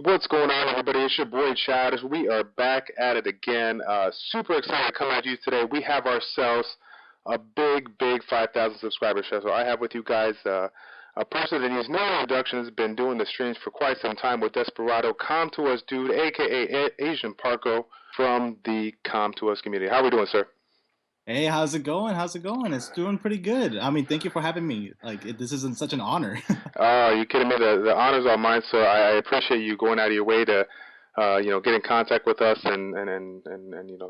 What's going on, everybody? It's your boy Childish. We are back at it again. Super excited to come at you today. We have ourselves a big 5,000 subscriber show. So I have with you guys a person that needs no introduction, has been doing the streams for quite some time with Desperado, Com2uS DooD, aka Asian Parko from the Com2uS community. How are we doing, sir? Hey, how's it going? How's it going? It's doing pretty good. I mean, thank you for having me. This isn't such an honor. Oh, you kidding me? The honor's all mine, sir. I appreciate you going out of your way to, get in contact with us and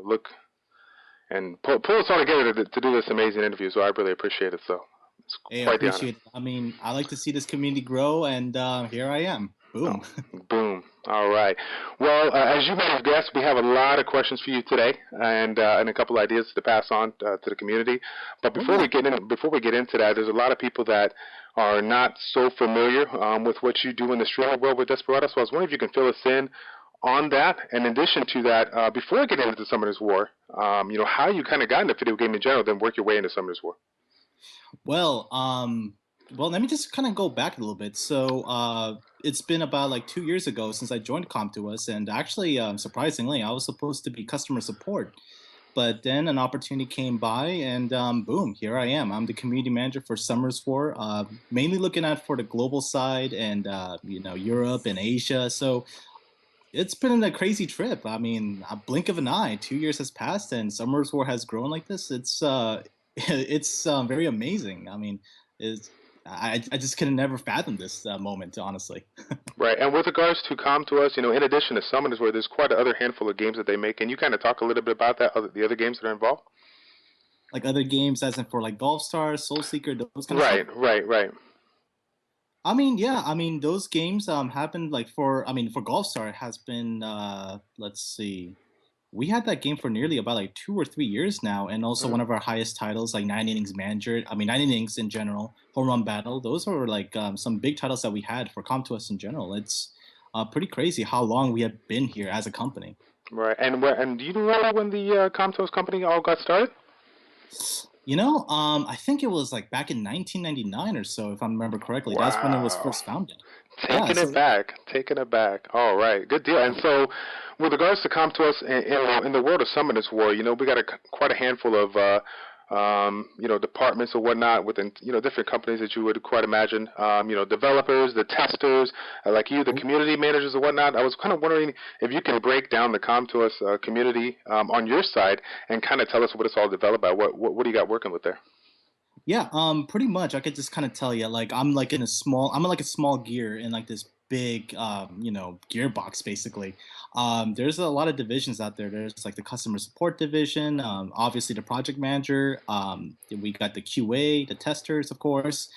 look and pull us all together to do this amazing interview. So I really appreciate it. So it's Hey, I quite the honor. appreciate it. I mean, I like to see this community grow, and here I am. Oh, Boom. boom. All right. Well, as you might have guessed, we have a lot of questions for you today, and a couple ideas to pass on to the community. But before we get into that, there's a lot of people that are not so familiar with what you do in the streaming world with Desperado. So I was wondering if you can fill us in on that. And in addition to that, before I get into Summoner's War, how you kind of got into video game in general, then work your way into Summoner's War. Well, let me just kind of go back a little bit. So it's been about like 2 years ago since I joined Com2uS, and actually, surprisingly, I was supposed to be customer support. But then an opportunity came by, and boom, here I am. I'm the community manager for Summoner's War, mainly looking at for the global side and Europe and Asia. So it's been a crazy trip. I mean, a blink of an eye, 2 years has passed, and Summoner's War has grown like this. It's it's very amazing. I mean, I just could have never fathomed this moment, honestly. Right, and with regards to Com2uS, in addition to Summoners, where there's quite another handful of games that they make, can you kind of talk a little bit about that, the other games that are involved? Like other games, as in for like Golf Stars, Soul Seeker, those kind of stuff. Right. I mean, yeah, I mean those games happened like for Golf Star it has been let's see. We had that game for nearly about like 2 or 3 years now, and also one of our highest titles, like 9 Innings Manager. I mean, 9 Innings in general, Home Run Battle. Those are like some big titles that we had for Com2uS in general. It's pretty crazy how long we have been here as a company. Right, and do you know when the Com2uS company all got started? I think it was like back in 1999 or so, if I remember correctly. Wow. That's when it was first founded. Taking it back. All right, good deal. And so, with regards to Com2uS in the world of Summoners War, we got quite a handful of departments or whatnot within different companies that you would quite imagine. Developers, the testers, like you, the community managers or whatnot. I was kind of wondering if you can break down the Com2uS community on your side and kind of tell us what it's all developed by. What do you got working with there? Yeah, pretty much. I could just kind of tell you, like I'm like in a small gear in like this big, gearbox basically. There's a lot of divisions out there. There's like the customer support division, obviously the project manager. We got the QA, the testers, of course.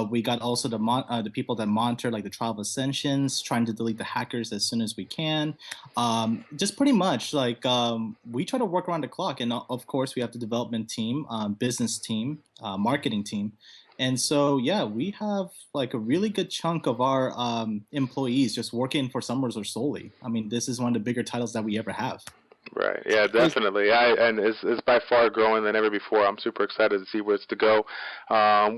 We got also the people that monitor like the trial of ascensions, trying to delete the hackers as soon as we can. Just pretty much like we try to work around the clock, and of course we have the development team, business team, marketing team. And so, yeah, we have like a really good chunk of our employees just working for Summoners War solely. I mean, this is one of the bigger titles that we ever have. Right. Yeah, definitely. And it's by far growing than ever before. I'm super excited to see where it's to go.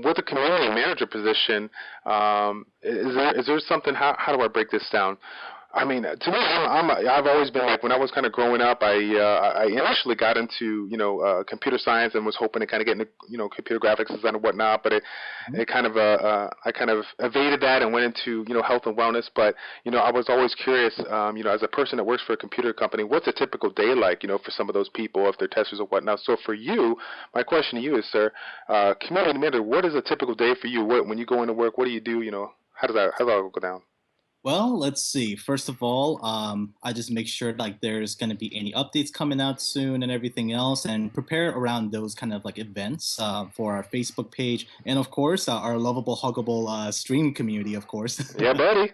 With the community manager position, is there something? How do I break this down? I mean, to me, I've always been like when I was kind of growing up. I initially got into computer science and was hoping to kind of get into computer graphics design and whatnot. But I kind of evaded that and went into health and wellness. But I was always curious. As a person that works for a computer company, what's a typical day like? For some of those people, if they're testers or whatnot. So for you, my question to you is, sir, community manager, what is a typical day for you? When you go into work, what do you do? How does that all go down? Well, let's see. First of all, I just make sure like there's going to be any updates coming out soon and everything else, and prepare around those kind of like events for our Facebook page, and of course our lovable, huggable stream community, of course. Yeah, buddy.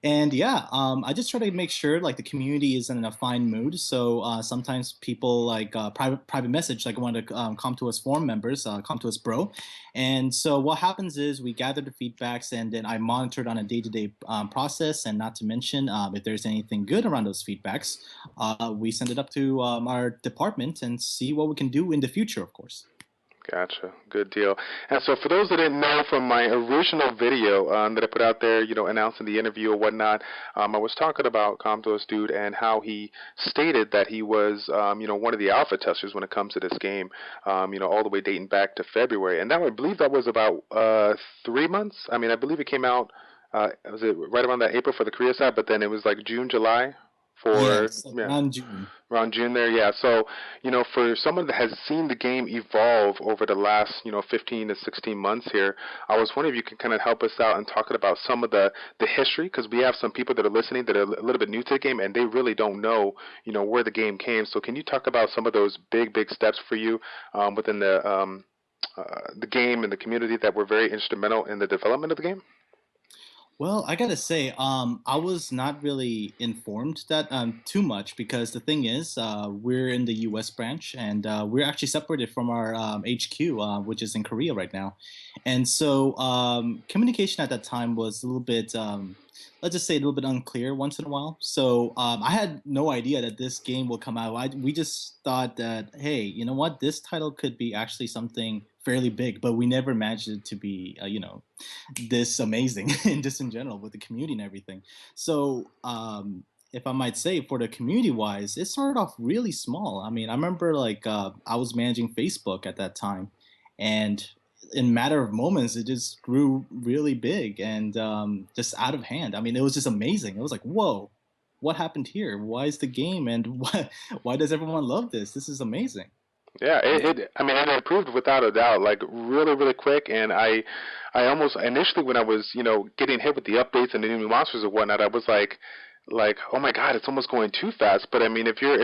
And yeah, I just try to make sure like the community is in a fine mood. So sometimes people like private message like one of the Com2uS forum members, Com2uS Bro. And so what happens is we gather the feedbacks, and then I monitor it on a day-to-day process. And not to mention, if there's anything good around those feedbacks, we send it up to our department and see what we can do in the future, of course. Gotcha. Good deal. And so for those that didn't know from my original video that I put out there, announcing the interview or whatnot, I was talking about Com2uS DooD and how he stated that he was, one of the alpha testers when it comes to this game, all the way dating back to February. And that I believe that was about 3 months. I mean, I believe it came out, was it right around that April for the Korea side, but then it was like June, July for, Yes, yeah. around June. Around June there, yeah. So, for someone that has seen the game evolve over the last, 15 to 16 months here, I was wondering if you can kind of help us out and talking about some of the history, because we have some people that are listening that are a little bit new to the game, and they really don't know, where the game came. So can you talk about some of those big steps for you within the game and the community that were very instrumental in the development of the game? Well, I gotta say, I was not really informed that too much because the thing is, we're in the U.S. branch and we're actually separated from our HQ, which is in Korea right now, and so communication at that time was a little bit, let's just say, a little bit unclear once in a while. So I had no idea that this game will come out. We just thought that, hey, you know what, this title could be actually something fairly big, but we never imagined it to be, this amazing and just in general with the community and everything. So, if I might say, for the community wise, it started off really small. I mean, I remember like I was managing Facebook at that time, and in a matter of moments, it just grew really big and just out of hand. I mean, it was just amazing. It was like, whoa, what happened here? Why is the game and why does everyone love this? This is amazing. Yeah, I mean, it improved without a doubt, like really quick. And I almost initially when I was, getting hit with the updates and the new monsters and whatnot, I was like, oh my God, it's almost going too fast. But I mean, if you're,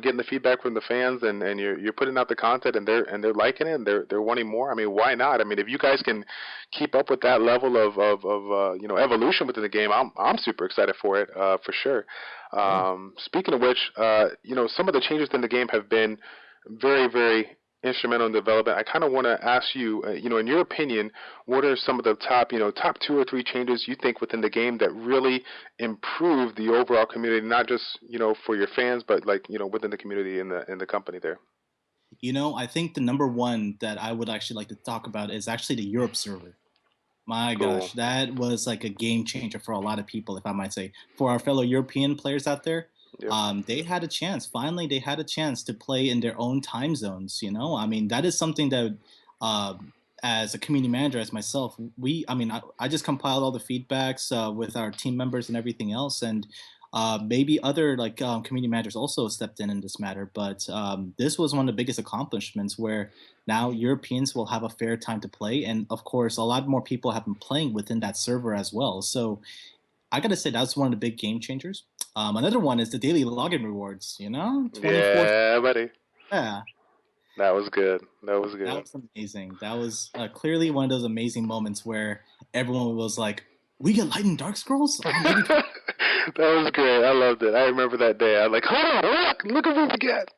getting the feedback from the fans and you're putting out the content and they're liking it and they're wanting more, I mean, why not? I mean, if you guys can keep up with that level of evolution within the game, I'm super excited for it, for sure. Speaking of which, some of the changes in the game have been very instrumental in development. I kind of want to ask you, in your opinion, what are some of the top 2 or 3 changes you think within the game that really improve the overall community, not just, for your fans, but like, within the community in the company there? I think the number one that I would actually like to talk about is actually the Europe server. My Cool. gosh, that was like a game changer for a lot of people, if I might say. For our fellow European players out there, Yep. they had a chance. Finally, they had a chance to play in their own time zones. I mean, that is something that, uh, as a community manager, as myself, I mean, I just compiled all the feedbacks with our team members and everything else, and maybe other like community managers also stepped in this matter. But this was one of the biggest accomplishments where now Europeans will have a fair time to play, and of course, a lot more people have been playing within that server as well. So I gotta say that's one of the big game changers. Another one is the daily login rewards. 24. Yeah, buddy. Yeah, That was good. That was that good. was amazing. That was clearly one of those amazing moments where everyone was like, "We get light and dark scrolls on every." That was great. I loved it. I remember that day. I was like, hold on, look at what we get.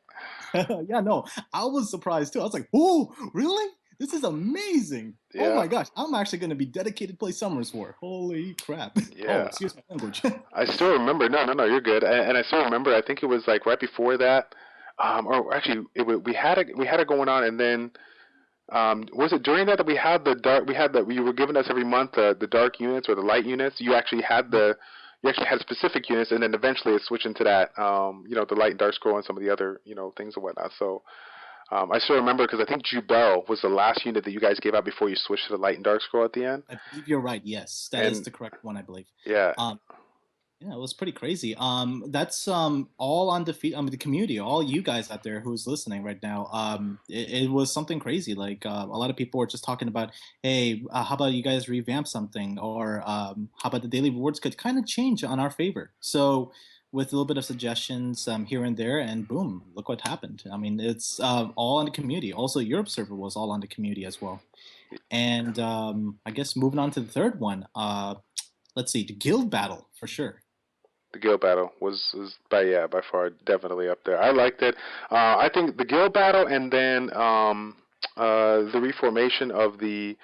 Yeah, no, I was surprised too. I was like, "Oh, really? This is amazing! Oh Yeah, my gosh, I'm actually going to be dedicated to play Summers War. Holy crap!" Oh, yeah. excuse my language. I still remember. No, you're good. And I still remember. I think it was like right before that, or actually, we had it going on, and then was it during that we had the dark? We had you were giving us every month the dark units or the light units. You actually had specific units, and then eventually it switched into that, the light and dark scroll and some of the other, things and whatnot. So I still remember because I think Jubel was the last unit that you guys gave out before you switched to the light and dark scroll at the end. I believe you're right. Yes, that is And the correct one, I believe. yeah, Um, Yeah, it was pretty crazy. That's all on the feed. I mean, the community, all you guys out there who's listening right now. It was something crazy. Like a lot of people were just talking about, hey, how about you guys revamp something, or how about the daily rewards could kind of change on our favor. So, with a little bit of suggestions here and there, and boom, look what happened. I mean, it's all on the community. Also, Europe server was all on the community as well. And I guess moving on to the third one. Let's see, the guild battle for sure. the guild battle was by far definitely up there. I liked it. I think the guild battle and then the reformation of the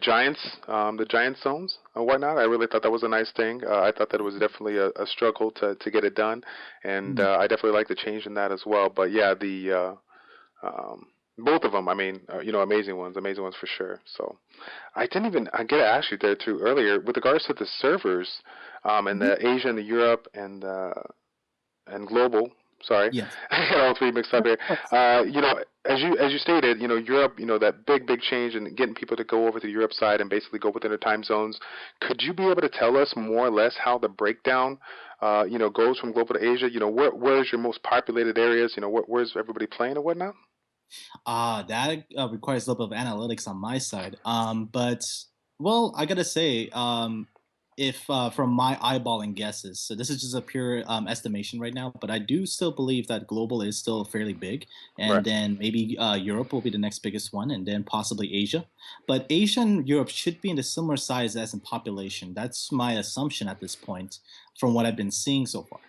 giants, the giant zones and whatnot. I really thought that was a nice thing. I thought that it was definitely a struggle to get it done, and Hmm. I definitely like the change in that as well. But yeah, um, Both of them, I mean, amazing ones for sure. So I get to ask you there too earlier with regards to the servers, and Mhm. the Asia and the Europe and global. Sorry, Yes. I got all three mixed up Of here. course. As you stated, Europe, that big change in getting people to go over to the Europe side and basically go within their time zones. Could you be able to tell us more or less how the breakdown, goes from global to Asia? Where's your most populated areas? Where's everybody playing and whatnot? That requires a little bit of analytics on my side. But well, I gotta say, if from my eyeballing guesses, so this is just a pure estimation right now, but I do still believe that global is still fairly big, Right. and then maybe Europe will be the next biggest one, and then possibly Asia. But Asia and Europe should be in the similar size as in population. That's my assumption at this point, from what I've been seeing so far.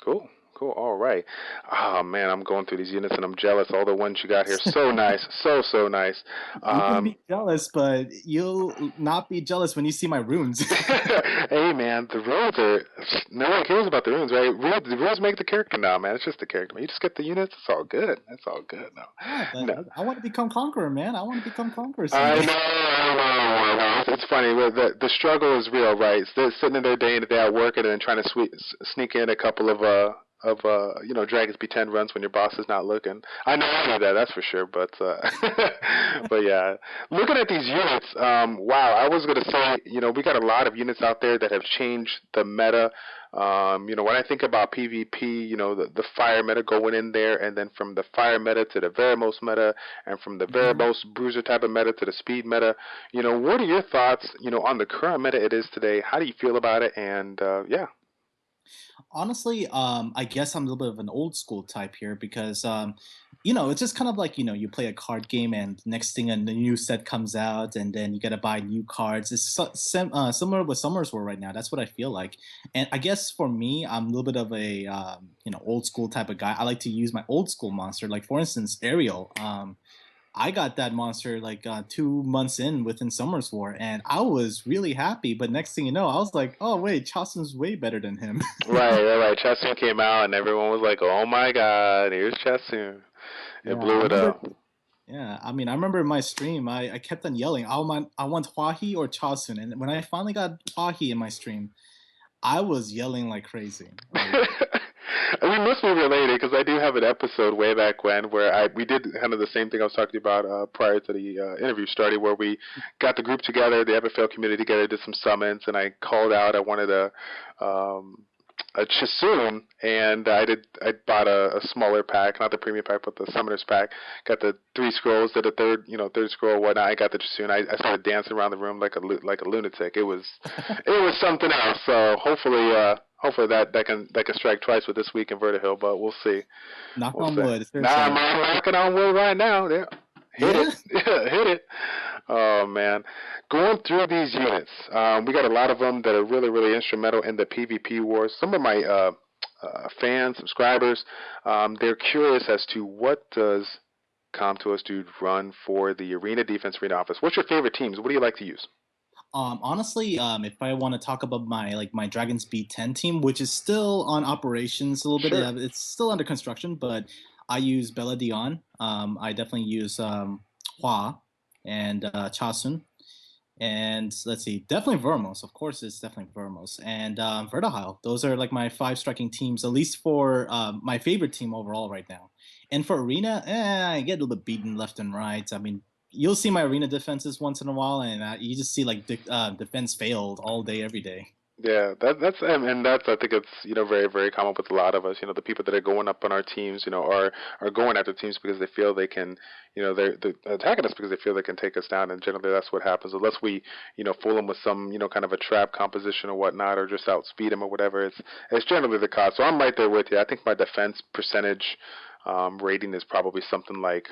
Cool. Cool. All right. Oh man, I'm going through these units and I'm jealous. All the ones you got here, so nice, so nice. You can Um, be jealous, but you'll not be jealous when you see my runes. hey man, the rules are no one cares about the rules, right? The rules make the character now, man. It's just the character. Man. You just get the units. It's all good. It's all good. No, Yeah, but no. I want to become conqueror, man. I want to become conqueror I someday. know, I know. It's funny. But the struggle is real, right? They're sitting in their day in the day out working and then trying to sneak in a couple of Dragons B10 runs when your boss is not looking. I know that, that's for sure. But but yeah, looking at these units, wow. I was gonna say, we got a lot of units out there that have changed the meta. When I think about PvP, the fire meta going in there, and then from the fire meta to the Veramos meta, and from the Mhm. Veramos bruiser type of meta to the speed meta. What are your thoughts, on the current meta it is today? How do you feel about it? And yeah, Honestly, I guess I'm a little bit of an old school type here because, it's just kind of like, you play a card game and next thing a new set comes out and then you got to buy new cards. It's similar with Summer's War right now. That's what I feel like. And I guess for me, I'm a little bit of a, old school type of guy. I like to use my old school monster. Like, for instance, Ariel. I got that monster like 2 months in within Summer's War, and I was really happy. But next thing you know, I was like, "Oh wait, Chasen's way better than him." right. Chesson came out, and everyone was like, "Oh my God, here's Chesson." It Yeah, I blew it remember. up. Yeah, I mean, I remember in my stream, I kept on yelling, I want Hwahi or Chasun," and when I finally got Hwahi in my stream, I was yelling like crazy. Like, We must be related because I do have an episode way back when where we did kind of the same thing I was talking about prior to the interview starting, where we got the group together, the FFL community together, did some summons, and I called out. I wanted a Chisoon, and I bought a smaller pack, not the premium pack, but the summoners pack. Got the 3 scrolls, did a third scroll, and whatnot. I got the Chisoon. I started dancing around the room like a lunatic. It was something else. So hopefully that can strike twice with this week in Vertihill, but we'll see. knock We'll on see. wood, Nah, seriously. I'm knocking on wood right now. Yeah. Hit it. Yeah. Yeah, hit it. Oh man, going through these units, we got a lot of them that are really, really instrumental in the PvP wars. Some of my fans, subscribers, they're curious as to what does Com2uS DooD run for the arena defense arena office. What's your favorite teams? What do you like to use? Honestly, if I want to talk about my Dragons B10 team, which is still on operations a little bit, Sure. it's still under construction, but I use Bella Dion. I definitely use Hua and Chasun. And let's see, definitely Vermos. Of course, it's definitely Vermos and Vertihile. Those are like my five striking teams, at least for my favorite team overall right now. And for arena, I get a little bit beaten left and right. I mean, you'll see my arena defenses once in a while, and you just see like defense failed all day, every day. Yeah, and that's I think it's very very common with a lot of us. The people that are going up on our teams, are going after teams because they feel they can, they're attacking us because they feel they can take us down, and generally that's what happens. Unless we fool them with some kind of a trap composition or whatnot, or just outspeed them or whatever. It's generally the cause. So I'm right there with you. I think my defense percentage rating is probably something like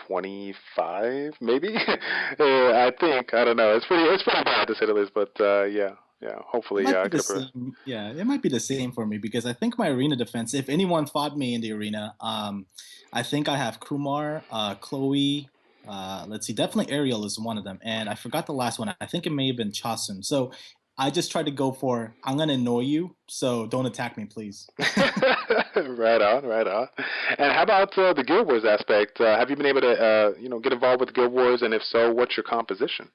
25 maybe. I think I don't know. It's pretty bad to say the least, but yeah. Yeah, It hopefully, might I be the could. same. Yeah, it might be the same for me because I think my arena defense, if anyone fought me in the arena, I think I have Kumar, Chloe. Let's see, definitely Ariel is one of them, and I forgot the last one. I think it may have been Chasun. So I just try to go for I'm gonna annoy you, so don't attack me, please. Right on, right on. And how about the Guild Wars aspect? Have you been able to, get involved with Guild Wars, and if so, what's your composition?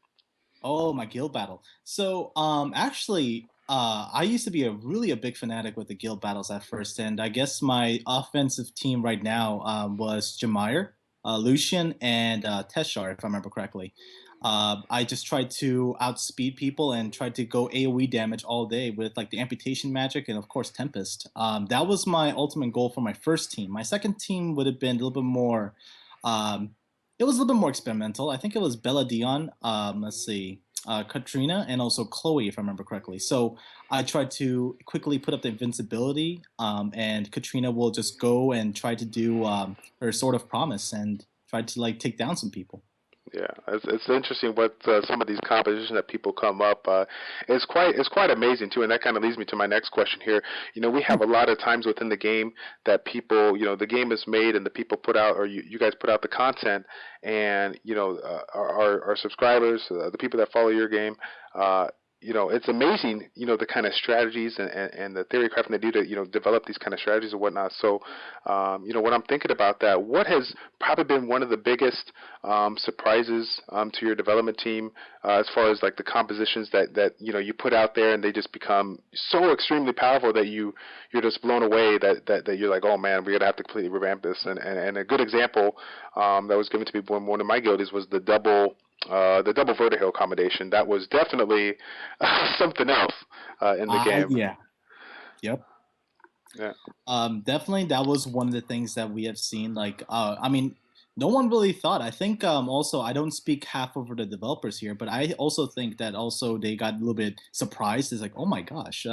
Oh, my guild battle. So, actually, I used to be a big fanatic with the guild battles at first, and I guess my offensive team right now was Jameer, Lucian, and Teshar, if I remember correctly. I just tried to outspeed people and tried to go AOE damage all day with like the amputation magic and of course Tempest. That was my ultimate goal for my first team. My second team would have been a little bit more. Um, it was a little bit more experimental. I think it was Bella Dion. Let's see, Katrina, and also Chloe, if I remember correctly. So I tried to quickly put up the invincibility, and Katrina will just go and try to do her sword of promise and try to like take down some people. Yeah, it's interesting what some of these compositions that people come up. It's quite amazing too, and that kind of leads me to my next question here. We have a lot of times within the game that people, the game is made and the people put out, or you guys put out the content, and our subscribers, the people that follow your game, it's amazing, the kind of strategies and the theory crafting they do to, develop these kind of strategies and whatnot. So, when I'm thinking about that, what has probably been one of the biggest surprises to your development team as far as like the compositions that you put out there and they just become so extremely powerful that you're just blown away that you're like, oh man, we're gonna have to completely revamp this. And a good example that was given to me by one of my guildies was the double vertigo accommodation. That was definitely something else in the game. Yeah. Yep. Yeah. Definitely, that was one of the things that we have seen. Like, I mean, no one really thought. I think also I don't speak half over the developers here, but I also think that also they got a little bit surprised. It's like, oh my gosh,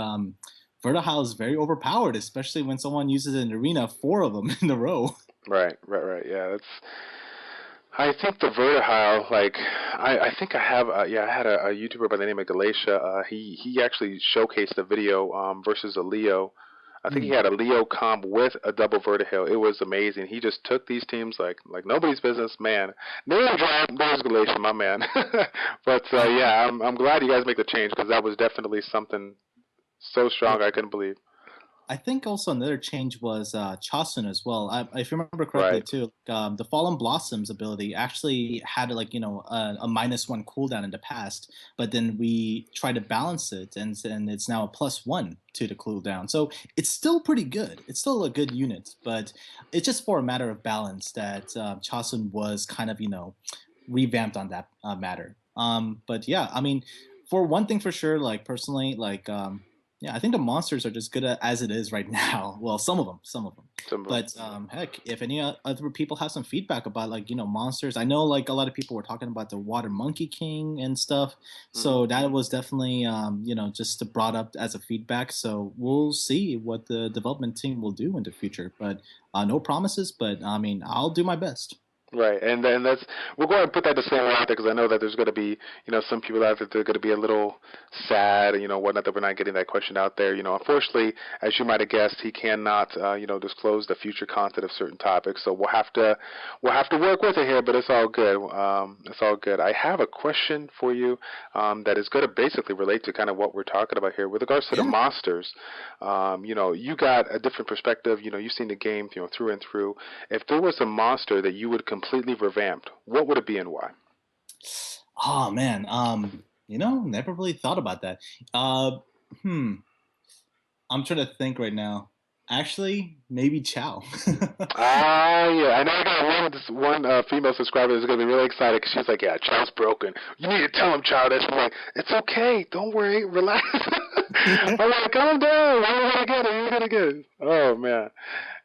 Vertihile is very overpowered, especially when someone uses an arena, four of them in a row. Right. Right. Right. Yeah. That's. I think the Vertihile, like, I think I have, I had a YouTuber by the name of Galatia. He actually showcased a video versus a Leo. I think he Mm. had a Leo comp with a double Vertihile. It was amazing. He just took these teams like nobody's business, man. Name drop, there's Galatia, my man. But yeah, I'm glad you guys make the change because that was definitely something so strong I couldn't believe. I think also another change was Chasun as well. If you remember correctly, Right. too, the Fallen Blossoms ability actually had like a -1 cooldown in the past, but then we tried to balance it, and it's now a +1 to the cooldown. So it's still pretty good. It's still a good unit, but it's just for a matter of balance that Chasun was kind of revamped on that matter. But yeah, I mean, for one thing for sure, like personally, like yeah, I think the monsters are just good as it is right now. Well, some of them. Some of 'em. But heck, if any other people have some feedback about like monsters, I know like a lot of people were talking about the Water Monkey King and stuff. Mhm. So that was definitely just brought up as a feedback. So we'll see what the development team will do in the future. But no promises. But I mean, I'll do my best. Right, and then that's we'll go ahead and put that disclaimer out there because I know that there's going to be some people out there that are going to be a little sad, whatnot that we're not getting that question out there. Unfortunately, as you might have guessed, he cannot disclose the future content of certain topics, so we'll have to work with it here, but it's all good. It's all good. I have a question for you that is going to basically relate to kind of what we're talking about here with regards to the Yeah. monsters. You got a different perspective. You've seen the game through and through. If there was a monster that you would completely revamped, what would it be and why? Oh man. Never really thought about that. Uh, hmm. I'm trying to think right now. Actually, maybe Chow. Yeah, I know I got one female subscriber that's gonna be really excited because she's like, "Yeah, Child's broken. You need to tell him, Childish." I'm like, "It's okay. Don't worry. Relax." I'm like, "Calm down. You're gonna get it. You're gonna get it." Oh man,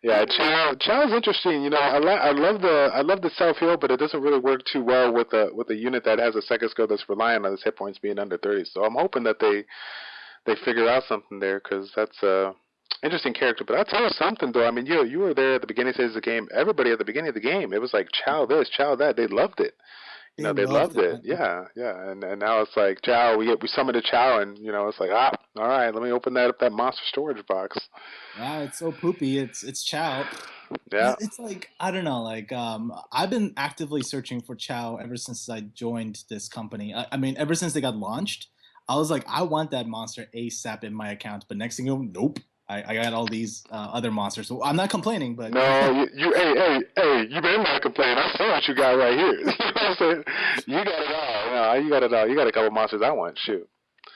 yeah, Child's interesting. I love the self heal, but it doesn't really work too well with a unit that has a second skill that's relying on his hit points being under 30. So I'm hoping that they figure out something there because that's a interesting character. But I'll tell you something though. I mean, you were there at the beginning stages of the game. Everybody at the beginning of the game, it was like Chow this, Chow that. They loved it. They They loved loved it. it. Yeah, yeah. And now it's like Chow. We summoned a Chow, and it's like all right. Let me open that monster storage box. Wow, it's so poopy. It's Chow. Yeah. It's like I don't know. Like I've been actively searching for Chow ever since I joined this company. I mean, ever since they got launched. I was like, I want that monster ASAP in my account, but next thing you know, nope. I got all these other monsters. So I'm not complaining, but No, hey, you better not complain. I see what you got right here. You know what I'm saying? You got it all. No, you got it all. You got a couple monsters I want. Shoot.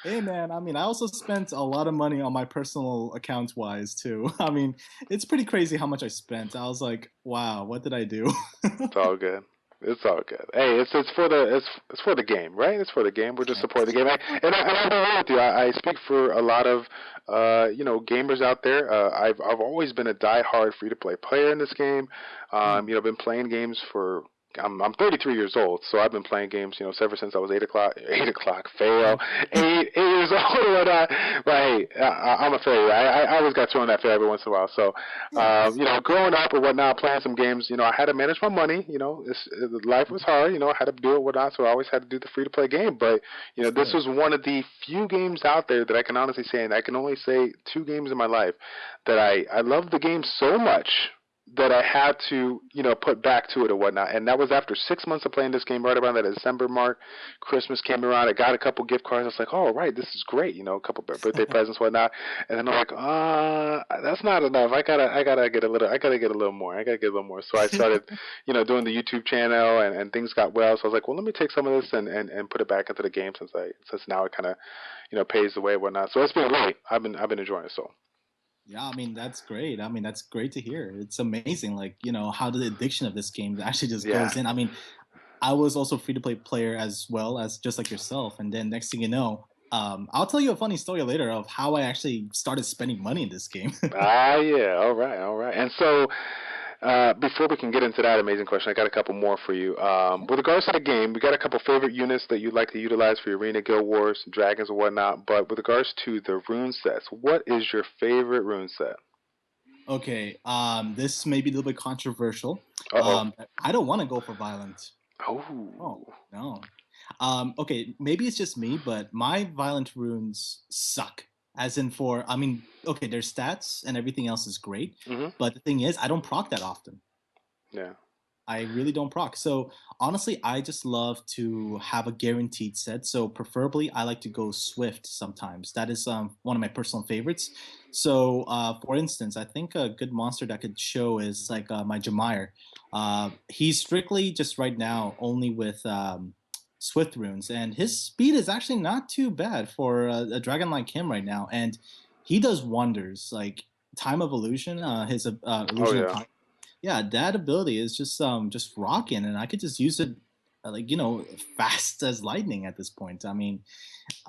hey man, I mean, I also spent a lot of money on my personal account wise too. I mean, it's pretty crazy how much I spent. I was like, wow, what did I do? It's all good. It's all good. Hey, it's for the it's for the game, right? It's for the game. We're just supporting the game. And I'm with you. I speak for a lot of gamers out there. I've always been a diehard free to play player in this game. Been playing games for I'm 33 years old, so I've been playing games, ever since I was 8 o'clock, fail, 8 years old or whatnot. But hey, I'm a failure. I always got thrown that fail every once in a while. So, growing up or whatnot, playing some games, I had to manage my money. Life was hard. I had to do it whatnot, so I always had to do the free to play game. But this was one of the few games out there that I can honestly say, and I can only say 2 games in my life that I love the game so much that I had to, put back to it or whatnot. And that was after 6 months of playing this game, right around that December mark. Christmas came around. I got a couple gift cards. I was like, oh, right, this is great. A couple birthday presents, whatnot. And then I'm like, that's not enough. I gotta get a little more. So I started, doing the YouTube channel, and things got well. So I was like, well, let me take some of this and put it back into the game since now it kind of, pays the way and whatnot. So it's been great. I've been enjoying it. So. Yeah, I mean, that's great. I mean, that's great to hear. It's amazing, like, how the addiction of this game actually just Yeah. goes in. I mean, I was also free to play player as well as just like yourself. And then next thing you know, I'll tell you a funny story later of how I actually started spending money in this game. Yeah. All right. And so, before we can get into that amazing question, I got a couple more for you. With regards to the game, we got a couple favorite units that you'd like to utilize for your arena, guild wars, dragons, and whatnot. But with regards to the rune sets, what is your favorite rune set? Okay, this may be a little bit controversial. Uh-oh. I don't want to go for violent. Oh, Oh. no. Okay, maybe it's just me, but my violent runes suck. As in I mean, okay, their stats and everything else is great, Mhm. but the thing is, I don't proc that often. Yeah. I really don't proc. So honestly, I just love to have a guaranteed set. So preferably, I like to go Swift sometimes. That is one of my personal favorites. So for instance, I think a good monster that could show is like my Jamire. He's strictly just right now only with Swift runes, and his speed is actually not too bad for a dragon like him right now. And he does wonders. Like time of illusion, his Oh illusion of yeah. time, yeah, that ability is just rocking, and I could just use it like fast as lightning at this point. I mean,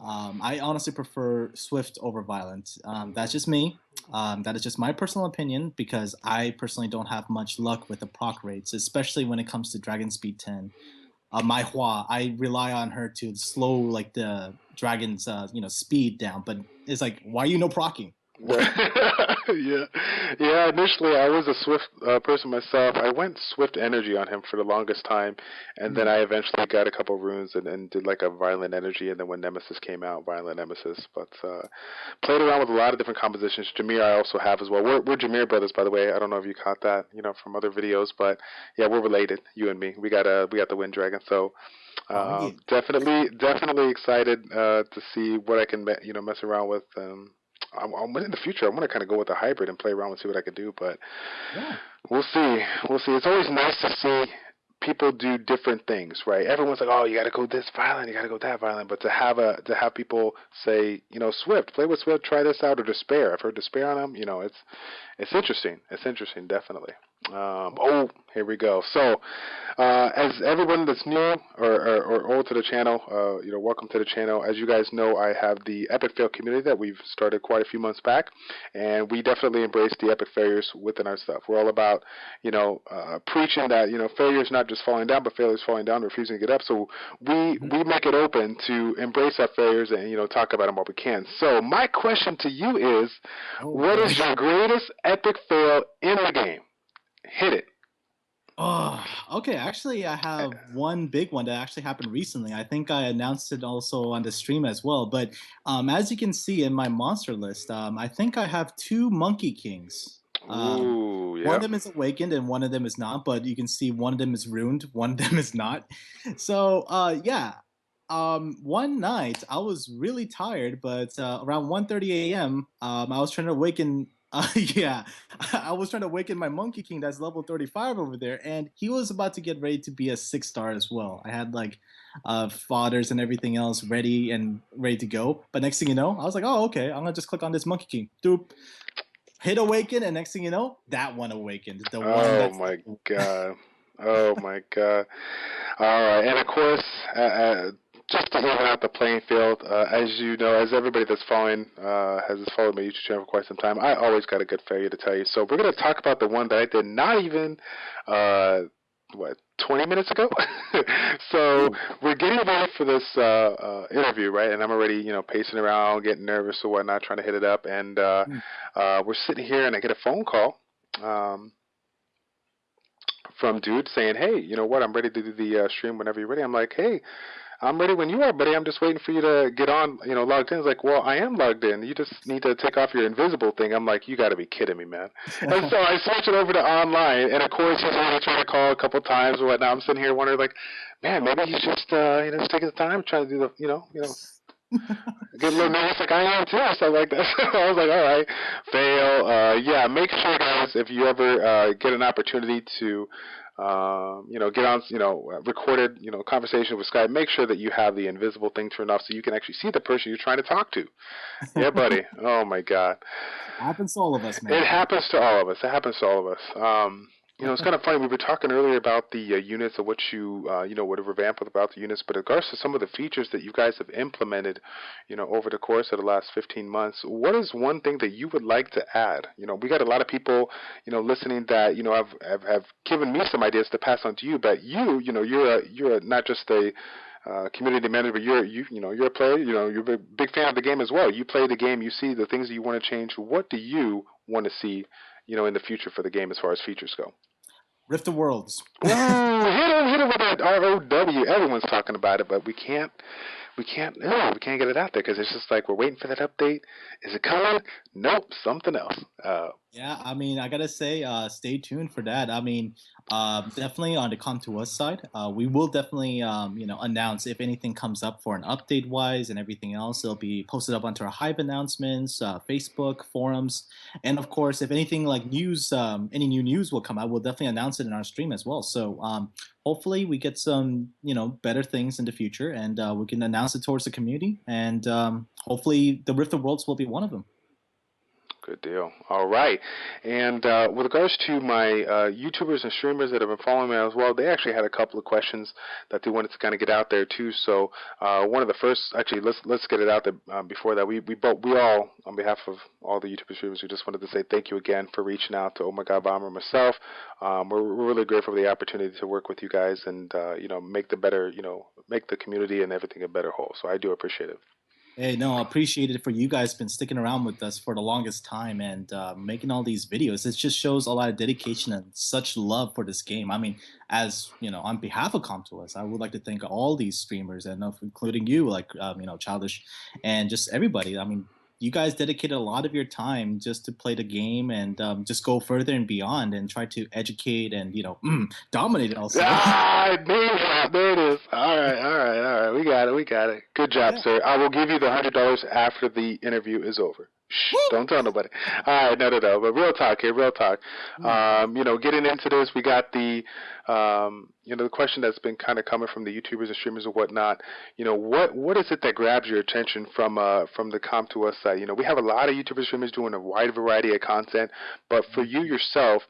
I honestly prefer Swift over Violent. That's just me. That is just my personal opinion because I personally don't have much luck with the proc rates, especially when it comes to Dragon Speed 10. My Hua, I rely on her to slow like the dragon's speed down, but it's like, why are you no procking? Yeah, yeah. Initially, I was a Swift person myself. I went Swift Energy on him for the longest time, and then Hmm. I eventually got a couple runes and did like a Violent Energy, and then when Nemesis came out, Violent Nemesis. But played around with a lot of different compositions. Jameer I also have as well. We're Jameer brothers, by the way. I don't know if you caught that, from other videos, but yeah, we're related. You and me. We got the Wind Dragon. So Oh yeah. definitely excited to see what I can mess around with. I'm in the future. I want to kind of go with a hybrid and play around and see what I can do, but Yeah. we'll see. We'll see. It's always nice to see people do different things, right? Everyone's like, "Oh, you got to go this violent, you got to go that violent," but to have people say, Swift, play with Swift, try this out, or Despair. I've heard Despair on them. It's interesting. It's interesting, definitely. Here we go. So, as everyone that's new or old to the channel, welcome to the channel. As you guys know, I have the Epic Fail community that we've started quite a few months back, and we definitely embrace the epic failures within our stuff. We're all about, preaching that, failure is not just falling down, but failure is falling down, refusing to get up. So we make it open to embrace our failures and, talk about them while we can. So my question to you is, Oh what boy. is your greatest epic fail in the game? Hit it. Oh, okay. Actually, I have one big one that actually happened recently. I think I announced it also on the stream as well. But as you can see in my monster list, I think I have two Monkey Kings. Ooh, One of yep. them is awakened and one of them is not. But you can see one of them is ruined, one of them is not. So yeah, One night I was really tired, but around 1:30 a.m., I was trying to awaken. Yeah, I was trying to awaken my Monkey King that's level 35 over there, and he was about to get ready to be a 6 star as well. I had like fodders and everything else ready to go. But next thing you know, I was like, oh, okay, I'm gonna just click on this Monkey King. Doop. Hit awaken, and next thing you know, that one awakened. The one Oh that's my God. Oh my God. All right, and of course, just to even out the playing field, as you know, as everybody that's following has followed my YouTube channel for quite some time, I always got a good failure to tell you. So we're going to talk about the one that I did not even, what, 20 minutes ago. So we're getting ready for this interview, right? And I'm already, pacing around, getting nervous or whatnot, trying to hit it up, and we're sitting here, and I get a phone call. From DooD saying, hey, you know what, I'm ready to do the stream whenever you're ready. I'm like, hey, I'm ready when you are, buddy. I'm just waiting for you to get on, logged in. He's like, well, I am logged in. You just need to take off your invisible thing. I'm like, you got to be kidding me, man. And so I switch it over to online, and of course he's already trying to call a couple times or whatnot. I'm sitting here wondering, like, man, maybe he's just, just taking his time trying to do the, get a little nervous like I am too, or something like that. So I was like, all right, fail. Yeah, make sure, guys, if you ever get an opportunity to, get on, recorded, conversation with Skype, make sure that you have the invisible thing turned off so you can actually see the person you're trying to talk to. Yeah, buddy. Oh my God. it happens to all of us, man. It happens to all of us. It happens to all of us. It's kind of funny. We were talking earlier about the units and what you, would have revamped about the units. But in regards to some of the features that you guys have implemented, over the course of the last 15 months, what is one thing that you would like to add? We got a lot of people, listening that, have given me some ideas to pass on to you. But you're not just a community manager, but you're a player. You're a big fan of the game as well. You play the game. You see the things that you want to change. What do you want to see, in the future for the game as far as features go? Rift of Worlds. Ooh, hit it with that ROW. Everyone's talking about it, but we can't get it out there because it's just like we're waiting for that update. Is it coming? Nope, something else. Yeah, I mean, I gotta say, stay tuned for that. I mean, definitely on the Com2uS side, we will definitely, announce if anything comes up for an update wise and everything else. It'll be posted up onto our Hive announcements, Facebook, forums, and of course, if anything like news, any new news will come out, we'll definitely announce it in our stream as well. So hopefully, we get some, better things in the future, and we can announce it towards the community, and hopefully, the Rift of Worlds will be one of them. Good deal. All right. And with regards to my YouTubers and streamers that have been following me as well, they actually had a couple of questions that they wanted to kind of get out there too. So one of the first, actually, let's get it out there before that. We all, on behalf of all the YouTuber streamers, we just wanted to say thank you again for reaching out to Oh My God Bomber and myself. We're really grateful for the opportunity to work with you guys and make the community and everything a better whole. So I do appreciate it. Hey, no, I appreciate it for you guys been sticking around with us for the longest time and making all these videos. It just shows a lot of dedication and such love for this game. I mean, as on behalf of Com2uS, I would like to thank all these streamers and including you, like Childish, and just everybody. I mean, you guys dedicated a lot of your time just to play the game and just go further and beyond and try to educate and dominate it also. There it is. All right. We got it. Good job, sir. I will give you the $100 after the interview is over. Shh, don't tell nobody. All right, no. But real talk here, real talk. Getting into this, we got the, the question that's been kind of coming from the YouTubers and streamers and whatnot. What is it that grabs your attention from the Com2uS side? We have a lot of YouTubers and streamers doing a wide variety of content, but for you yourself,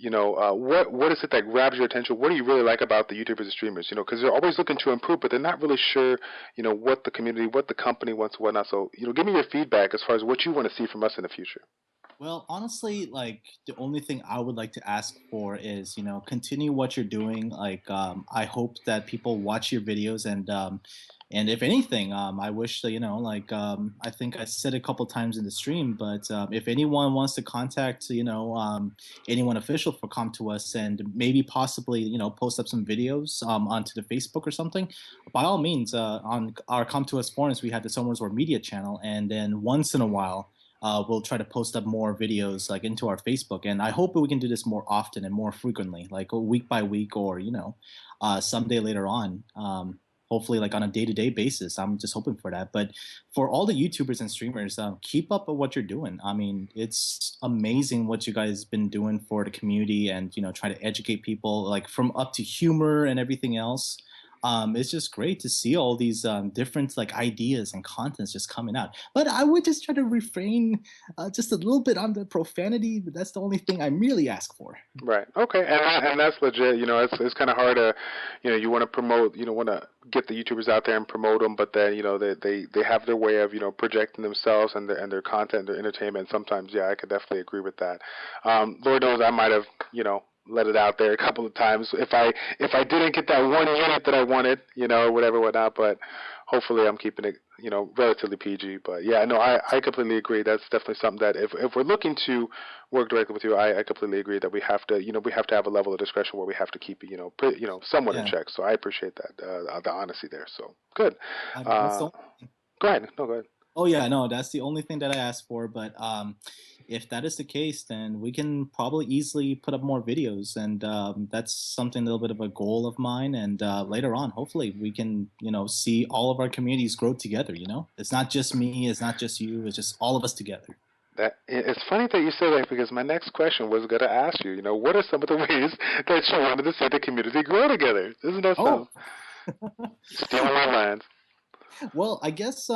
what is it that grabs your attention? What do you really like about the YouTubers and streamers? Because they're always looking to improve, but they're not really sure, what the community, what the company wants and whatnot. So, give me your feedback as far as what you want to see from us in the future. Well, honestly, like the only thing I would like to ask for is, continue what you're doing. Like, I hope that people watch your videos and if anything, I wish that, I think I said a couple times in the stream, but if anyone wants to contact, anyone official for Com2uS and maybe possibly, post up some videos onto the Facebook or something, by all means, on our Com2uS forums, we have the Somewheres War Media channel, and then once in a while, we'll try to post up more videos like into our Facebook, and I hope we can do this more often and more frequently, like week by week or someday later on. hopefully like on a day-to-day basis. I'm just hoping for that. But for all the YouTubers and streamers, keep up with what you're doing. I mean, it's amazing what you guys been doing for the community, and try to educate people, like from up to humor and everything else. It's just great to see all these different like ideas and contents just coming out. But I would just try to refrain just a little bit on the profanity. But that's the only thing I really ask for. Right. Okay. And that's legit. It's kind of hard to, you want to promote, want to get the YouTubers out there and promote them, but then they have their way of projecting themselves and their content, their entertainment. Sometimes, yeah, I could definitely agree with that. Lord knows I might have let it out there a couple of times if I didn't get that one unit that I wanted, whatever, whatnot. But hopefully I'm keeping it relatively PG. But yeah, no, I completely agree. That's definitely something that if we're looking to work directly with you, I completely agree that we have to we have to have a level of discretion where we have to keep it somewhat in Yeah, check. So I appreciate that the honesty there. So good. that's Uh, the Go ahead. No, go ahead. Oh yeah, no, that's the only thing that I asked for. But if that is the case, then we can probably easily put up more videos, and that's something a little bit of a goal of mine. And later on, hopefully, we can see all of our communities grow together. It's not just me, it's not just you, it's just all of us together. It's funny that you say that because my next question was going to ask you. What are some of the ways that you wanted to see the community grow together? Isn't that Oh, something? Stealing my lines. well, I guess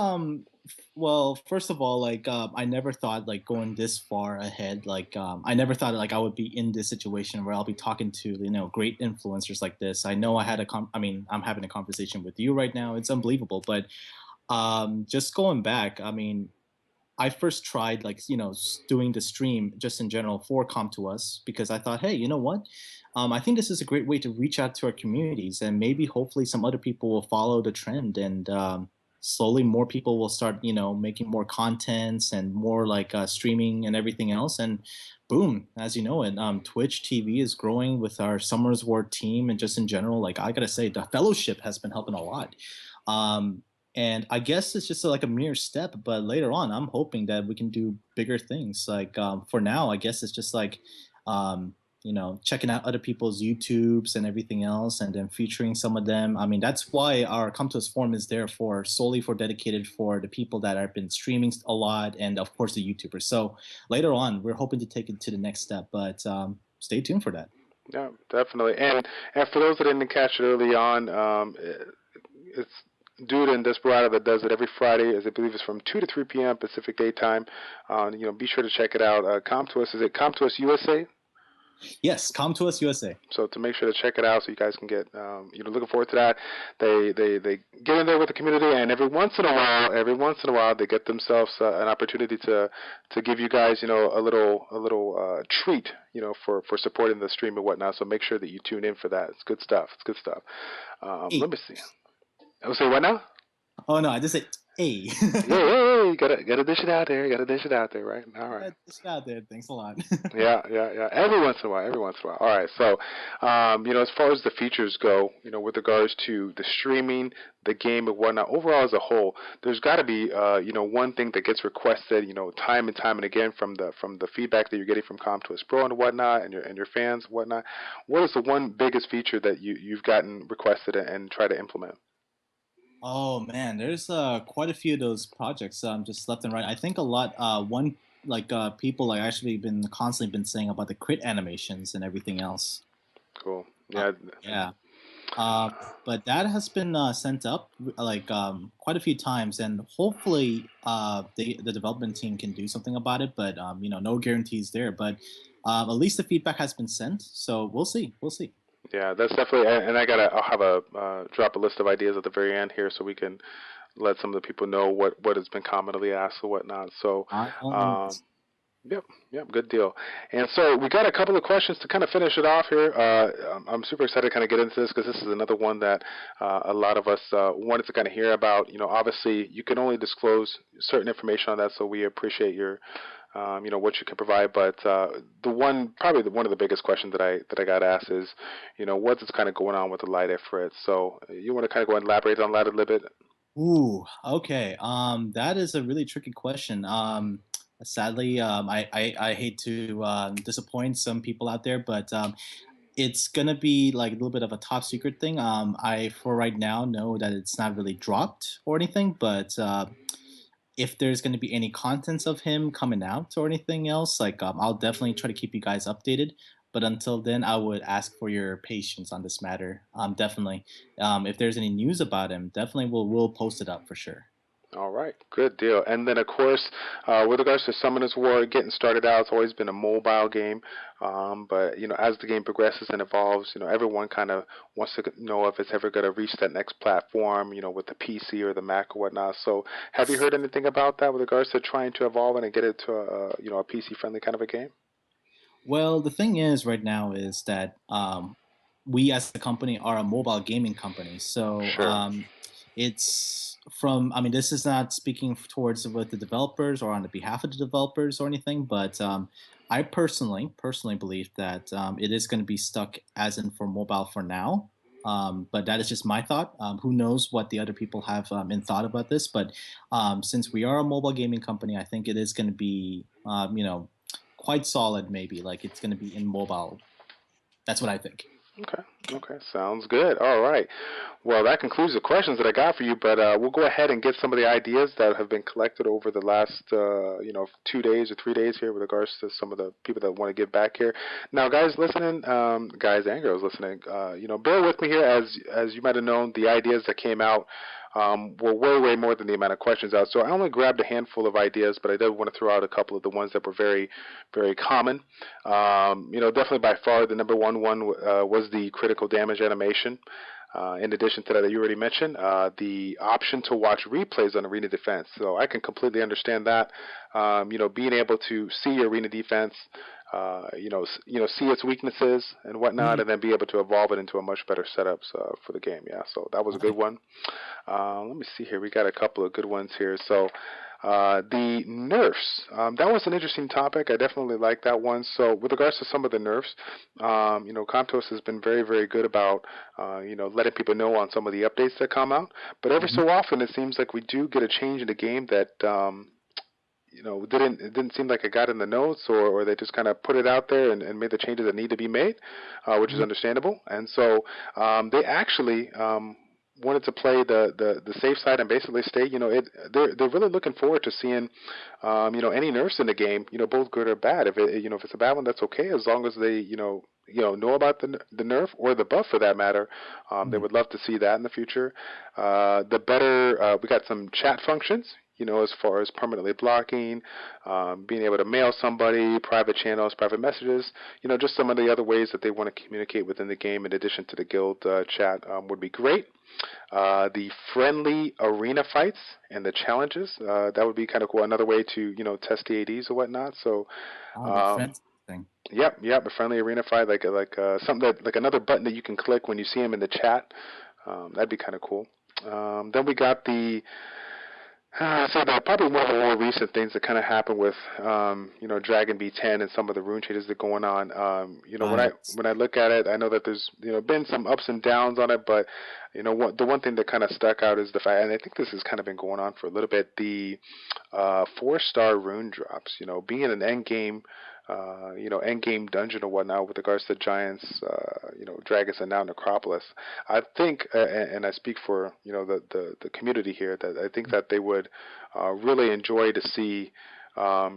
well, first of all, like I never thought like going this far ahead. Like I never thought like I would be in this situation where I'll be talking to great influencers like this. I know I mean, I'm having a conversation with you right now. It's unbelievable. But just going back, I mean, I first tried like doing the stream just in general for Com2uS because I thought, hey, you know what? I think this is a great way to reach out to our communities, and maybe hopefully some other people will follow the trend, and slowly more people will start making more contents and more like streaming and everything else. And boom, as you know it, Twitch TV is growing with our Summers War team, and just in general, like I gotta say, the fellowship has been helping a lot. And I guess it's just like a mere step, but later on, I'm hoping that we can do bigger things. Like for now, I guess it's just like, checking out other people's YouTubes and everything else, and then featuring some of them. I mean, that's why our Com2uS forum is there for solely for dedicated for the people that have been streaming a lot, and of course the YouTubers. So later on, we're hoping to take it to the next step, but stay tuned for that. Yeah, definitely. And for those that didn't catch it early on, it's DooD and Desperado that does it every Friday, as I believe it's from 2 to 3 p.m. Pacific Daytime. Be sure to check it out. Com2uS, is it Com2uS USA? Yes, Com2uS USA. So to make sure to check it out, so you guys can get, looking forward to that. They get in there with the community, and every once in a while, they get themselves an opportunity to give you guys, a little treat, for supporting the stream and whatnot. So make sure that you tune in for that. It's good stuff. It's good stuff. Hey. Let me see. I say what now? Oh no, I just said hey. Yeah, you gotta dish it out there. You gotta dish it out there, right? All right. Dish it out there. Thanks a lot. Yeah. Every once in a while. All right. So, as far as the features go, with regards to the streaming, the game, and whatnot, overall as a whole, there's got to be, one thing that gets requested, time and again from the feedback that you're getting from Com2uS Pro and whatnot, and your fans, and whatnot. What is the one biggest feature that you've gotten requested and try to implement? Oh man, there's quite a few of those projects just left and right. I think a lot. One like people like actually been constantly been saying about the crit animations and everything else. Cool. Uh, Yeah. yeah. Uh, but that has been sent up like quite a few times, and hopefully the development team can do something about it. But no guarantees there. But at least the feedback has been sent, so we'll see. We'll see. Yeah, that's definitely, and I'll have a drop a list of ideas at the very end here so we can let some of the people know what has been commonly asked or whatnot. So, By all um, means. yep, good deal. And so we got a couple of questions to kind of finish it off here. I'm super excited to kind of get into this because this is another one that a lot of us wanted to kind of hear about. Obviously you can only disclose certain information on that, so we appreciate your what you can provide. But probably one of the biggest questions that I got asked is, what's kind of going on with the light ifrit. So you want to kind of go and elaborate on that a little bit? Ooh, okay. That is a really tricky question. Sadly, I hate to disappoint some people out there, but It's gonna be like a little bit of a top secret thing. I for right now know that it's not really dropped or anything, but if there's going to be any contents of him coming out or anything else, like I'll definitely try to keep you guys updated. But until then, I would ask for your patience on this matter. Definitely, if there's any news about him, definitely we'll post it up for sure. All right, good deal. And then, of course, with regards to Summoners War getting started out, it's always been a mobile game. But as the game progresses and evolves, everyone kind of wants to know if it's ever going to reach that next platform, with the PC or the Mac or whatnot. So, have you heard anything about that with regards to trying to evolve and get it to a PC friendly kind of a game? Well, the thing is, right now, is that we as a company are a mobile gaming company. So Sure. it's from, I mean, this is not speaking towards with the developers or on the behalf of the developers or anything, but I personally believe that it is going to be stuck as in for mobile for now. But that is just my thought. Who knows what the other people have in thought about this? But since we are a mobile gaming company, I think it is going to be, quite solid. Maybe like it's going to be in mobile. That's what I think. Okay. Okay. Sounds good. All right. Well, that concludes the questions that I got for you. But we'll go ahead and get some of the ideas that have been collected over the last, 2 days or 3 days here, with regards to some of the people that want to get back here. Now, guys listening, guys and girls listening, bear with me here, as you might have known, the ideas that came out were way more than the amount of questions out. So I only grabbed a handful of ideas, but I did want to throw out a couple of the ones that were very, very common. Definitely by far the number one was the critical damage animation. In addition to that you already mentioned, the option to watch replays on arena defense. So I can completely understand that. Being able to see your arena defense, see its weaknesses and whatnot, Mhm. and then be able to evolve it into a much better setups for the game. Yeah, so that was a Okay. good one. Let me see here. We got a couple of good ones here. So the nerfs. That was an interesting topic. I definitely like that one. So with regards to some of the nerfs, Com2uS has been very good about, letting people know on some of the updates that come out. But every Mhm. so often, it seems like we do get a change in the game that, it didn't seem like it got in the notes, or they just kind of put it out there and made the changes that need to be made, which is Mhm. understandable. And so they actually wanted to play the safe side and basically stay. They're really looking forward to seeing, any nerfs in the game. Both good or bad. If it's a bad one, that's okay, as long as they know about the nerf or the buff for that matter. They Mhm. would love to see that in the future. The better we got some chat functions. As far as permanently blocking, being able to mail somebody, private channels, private messages, just some of the other ways that they want to communicate within the game in addition to the guild chat would be great. The friendly arena fights and the challenges, that would be kind of cool. Another way to, test the ADs or whatnot. So, Oh, the um, friends thing. yep, a friendly arena fight, like something that, like another button that you can click when you see them in the chat. That'd be kind of cool. Then we got the so the probably one of the more recent things that kind of happened with Dragon B10 and some of the rune changes that are going on. When I Right. when I look at it, I know that there's been some ups and downs on it, but the one thing that kind of stuck out is the fact, and I think this has kind of been going on for a little bit, the 4-star rune drops. Being an end game. End game dungeon or whatnot with regards to giants, dragons, and now necropolis. I think, and I speak for the community here, that I think that they would really enjoy to see a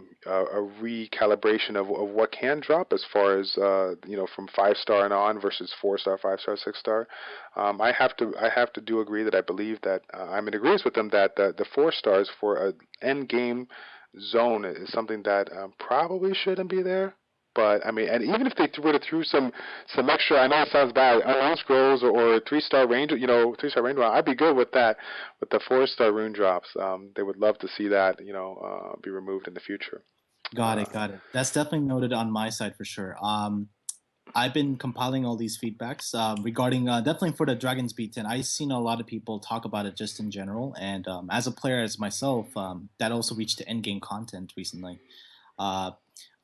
recalibration of what can drop as far as from 5-star and on versus 4-star, 5-star, 6-star. I have to do agree that I believe that I'm in agreement with them that the 4 stars for an end game zone is something that probably shouldn't be there. But I mean, and even if they were to throw some extra, I know it sounds bad, unknown scrolls or 3-star range, 3-star range, I'd be good with that. With the 4-star rune drops, they would love to see that, be removed in the future. Got it. Got it. That's definitely noted on my side for sure. I've been compiling all these feedbacks regarding definitely for the Dragon's Beat 10. I've seen a lot of people talk about it just in general, and as a player as myself, that also reached the end game content recently. Uh,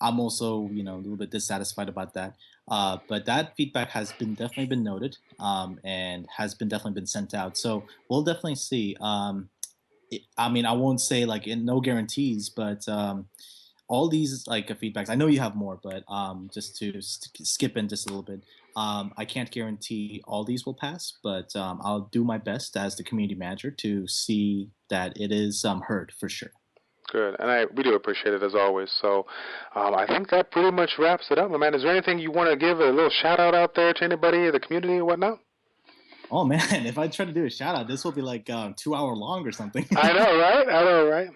I'm also, a little bit dissatisfied about that. But that feedback has been definitely been noted and has been definitely been sent out. So we'll definitely see. I mean, I won't say like in no guarantees, but all these like feedbacks. I know you have more, but just to skip in just a little bit. I can't guarantee all these will pass, but I'll do my best as the community manager to see that it is heard for sure. Good, and we do appreciate it as always. So, I think that pretty much wraps it up, my man. Is there anything you want to give a little shout out there to anybody in the community and whatnot? Oh man, if I try to do a shout out, this will be like 2 hour long or something. I know, right? I know, right?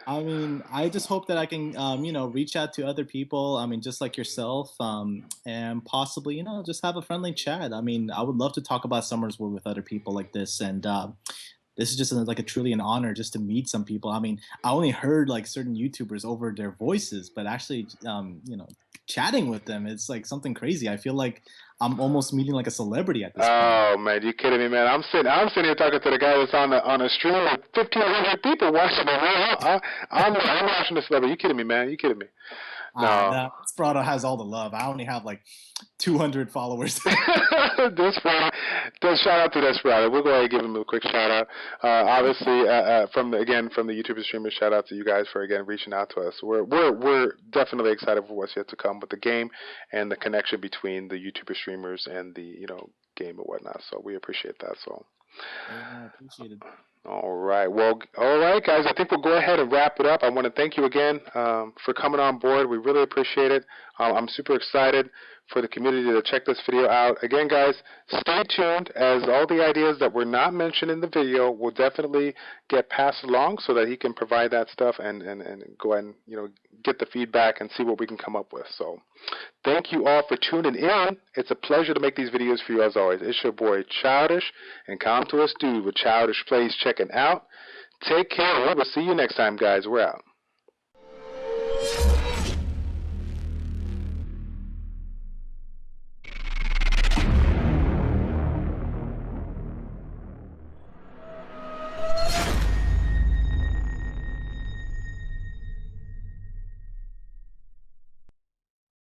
I mean, I just hope that I can, reach out to other people. I mean, just like yourself, and possibly, just have a friendly chat. I mean, I would love to talk about Summer's War with other people like this, and this is just like a truly an honor just to meet some people. I mean, I only heard like certain YouTubers over their voices, but actually, chatting with them, it's like something crazy. I feel like I'm almost meeting like a celebrity at this point. Oh man, you kidding me, man? I'm sitting here talking to the guy that's on a stream with 1,500 people watching it. Man. I'm watching the celebrity. You kidding me, man? You kidding me? No. Desperado has all the love. I only have like 200 followers. Desperado. Shout out to Desperado. We'll go ahead and give him a quick shout out. Obviously, from the YouTuber streamers, shout out to you guys for again reaching out to us. We're definitely excited for what's yet to come with the game and the connection between the YouTuber streamers and the game and whatnot. So we appreciate that. So. Yeah, I appreciate it. All right. Well, all right, guys. I think we'll go ahead and wrap it up. I want to thank you again for coming on board. We really appreciate it. I'm super excited for the community to check this video out. Again, guys, stay tuned as all the ideas that were not mentioned in the video will definitely get passed along so that he can provide that stuff and go ahead and get the feedback and see what we can come up with. So thank you all for tuning in. It's a pleasure to make these videos for you as always. It's your boy Childish and Com2uS DooD with ChildishPlays checking out. Take care. We'll see you next time, guys. We're out.